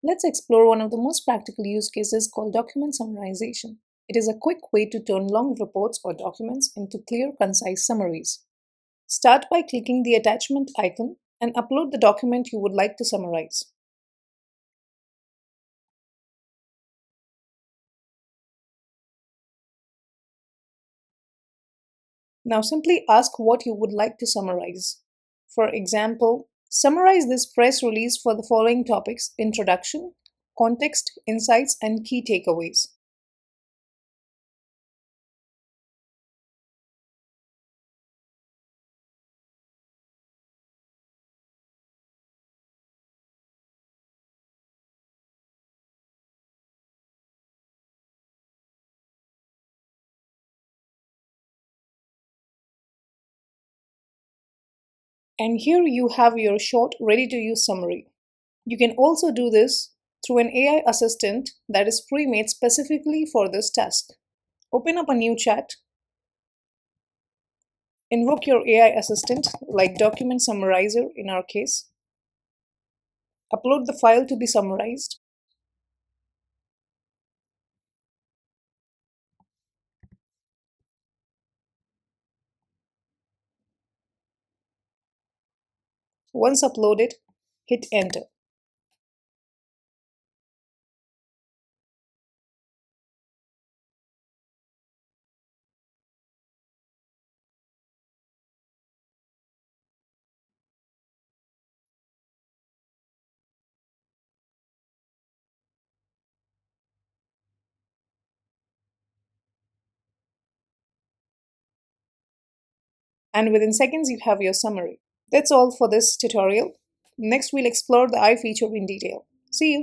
Let's explore one of the most practical use cases called document summarization. It is a quick way to turn long reports or documents into clear, concise summaries. Start by clicking the attachment icon and upload the document you would like to summarize. Now simply ask what you would like to summarize. For example, summarize this press release for the following topics: introduction, context, insights, and key takeaways. And here you have your short, ready to use summary. You can also do this through an AI assistant that is pre-made specifically for this task. Open up a new chat, invoke your AI assistant, like Document Summarizer in our case, upload the file to be summarized, once uploaded, hit enter. And within seconds you have your summary. That's all for this tutorial. Next we'll explore the eye feature in detail. See you!